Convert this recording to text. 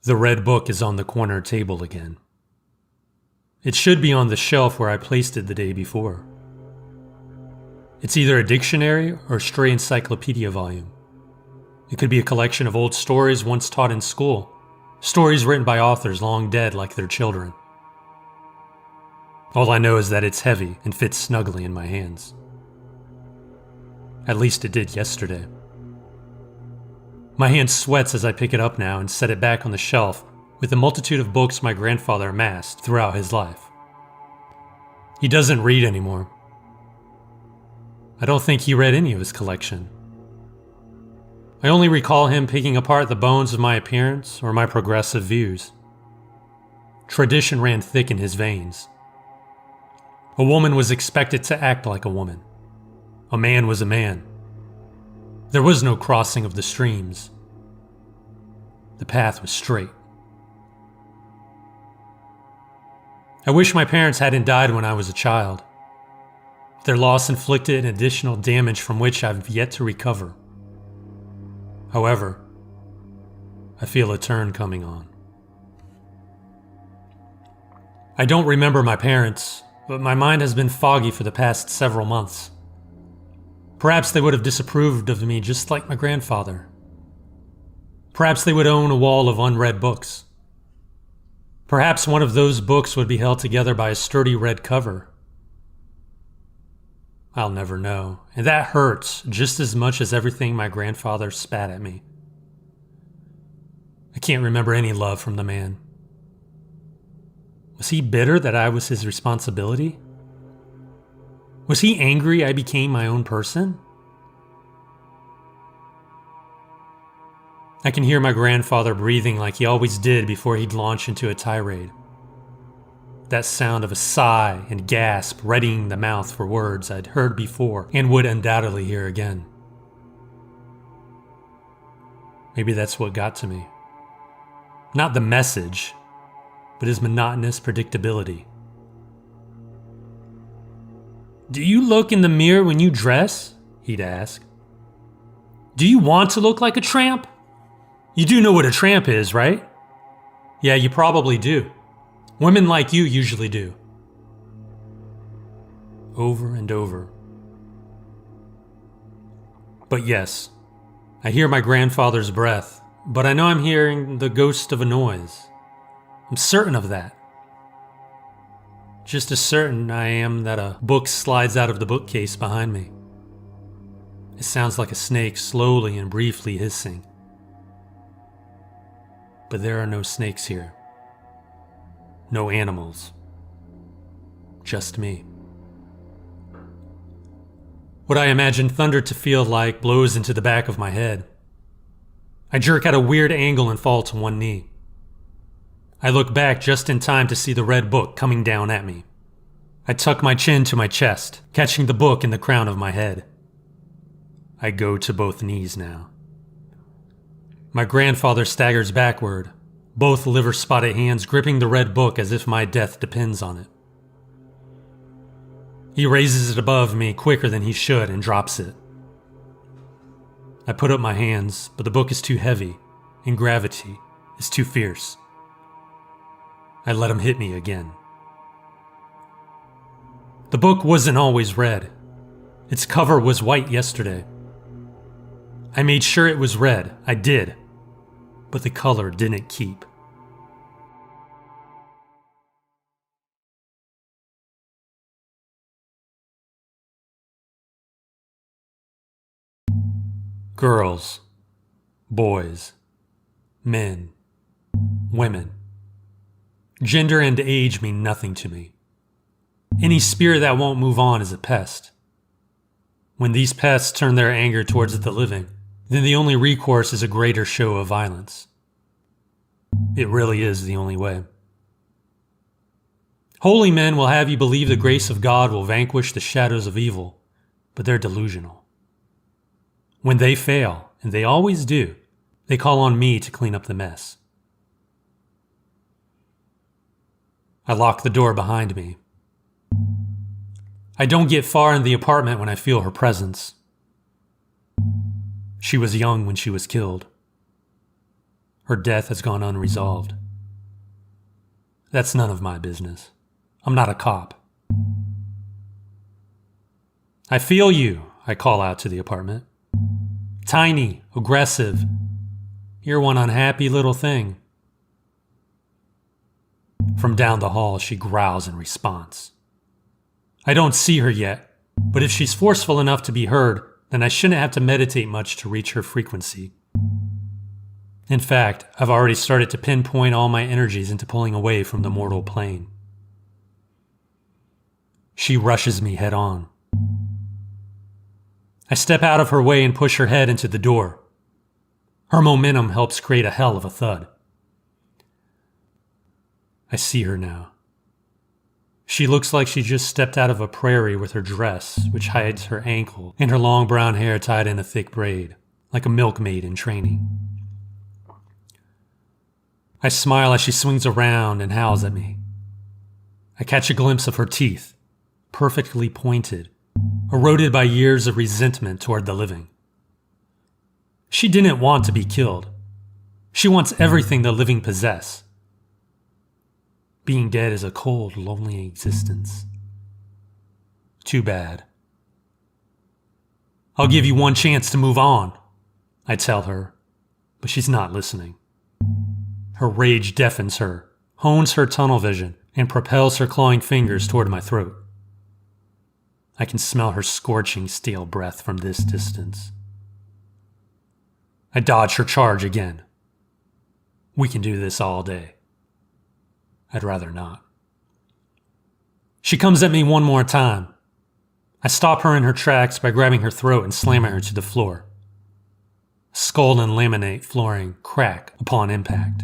The red book is on the corner table again. It should be on the shelf where I placed it the day before. It's either a dictionary or a stray encyclopedia volume. It could be a collection of old stories once taught in school, stories written by authors long dead like their children. All I know is that it's heavy and fits snugly in my hands. At least it did yesterday. My hand sweats as I pick it up now and set it back on the shelf with the multitude of books my grandfather amassed throughout his life. He doesn't read anymore. I don't think he read any of his collection. I only recall him picking apart the bones of my appearance or my progressive views. Tradition ran thick in his veins. A woman was expected to act like a woman. A man was a man. There was no crossing of the streams. The path was straight. I wish my parents hadn't died when I was a child. Their loss inflicted an additional damage from which I've yet to recover. However, I feel a turn coming on. I don't remember my parents, but my mind has been foggy for the past several months. Perhaps they would have disapproved of me just like my grandfather. Perhaps they would own a wall of unread books. Perhaps one of those books would be held together by a sturdy red cover. I'll never know, and that hurts just as much as everything my grandfather spat at me. I can't remember any love from the man. Was he bitter that I was his responsibility? Was he angry I became my own person? I can hear my grandfather breathing like he always did before he'd launch into a tirade. That sound of a sigh and gasp readying the mouth for words I'd heard before and would undoubtedly hear again. Maybe that's what got to me. Not the message, but his monotonous predictability. "Do you look in the mirror when you dress?" he'd ask. "Do you want to look like a tramp? You do know what a tramp is, right?" "Yeah, you probably do. Women like you usually do." Over and over. But yes, I hear my grandfather's breath, but I know I'm hearing the ghost of a noise. I'm certain of that. Just as certain I am that a book slides out of the bookcase behind me. It sounds like a snake slowly and briefly hissing. But there are no snakes here. No animals. Just me. What I imagine thunder to feel like blows into the back of my head. I jerk at a weird angle and fall to one knee. I look back just in time to see the red book coming down at me. I tuck my chin to my chest, catching the book in the crown of my head. I go to both knees now. My grandfather staggers backward, both liver-spotted hands gripping the red book as if my death depends on it. He raises it above me quicker than he should and drops it. I put up my hands, but the book is too heavy, and gravity is too fierce. I let him hit me again. The book wasn't always red. Its cover was white yesterday. I made sure it was red, I did, but the color didn't keep. Girls, boys, men, women. Gender and age mean nothing to me. Any spirit that won't move on is a pest. When these pests turn their anger towards the living, then the only recourse is a greater show of violence. It really is the only way. Holy men will have you believe the grace of God will vanquish the shadows of evil, but they're delusional. When they fail, and they always do, they call on me to clean up the mess. I lock the door behind me. I don't get far in the apartment when I feel her presence. She was young when she was killed. her death has gone unresolved. That's none of my business. I'm not a cop. I feel you, I call out to the apartment. Tiny, aggressive. You're one unhappy little thing. From down the hall, she growls in response. I don't see her yet, but if she's forceful enough to be heard, then I shouldn't have to meditate much to reach her frequency. In fact, I've already started to pinpoint all my energies into pulling away from the mortal plane. She rushes me head on. I step out of her way and push her head into the door. Her momentum helps create a hell of a thud. I see her now. She looks like she just stepped out of a prairie with her dress, which hides her ankle, and her long brown hair tied in a thick braid, like a milkmaid in training. I smile as she swings around and howls at me. I catch a glimpse of her teeth, perfectly pointed, eroded by years of resentment toward the living. She didn't want to be killed. She wants everything the living possess. Being dead is a cold, lonely existence. Too bad. I'll give you one chance to move on, I tell her, but she's not listening. Her rage deafens her, hones her tunnel vision, and propels her clawing fingers toward my throat. I can smell her scorching stale breath from this distance. I dodge her charge again. We can do this all day. I'd rather not. She comes at me one more time. I stop her in her tracks by grabbing her throat and slamming her to the floor. Skull and laminate flooring crack upon impact.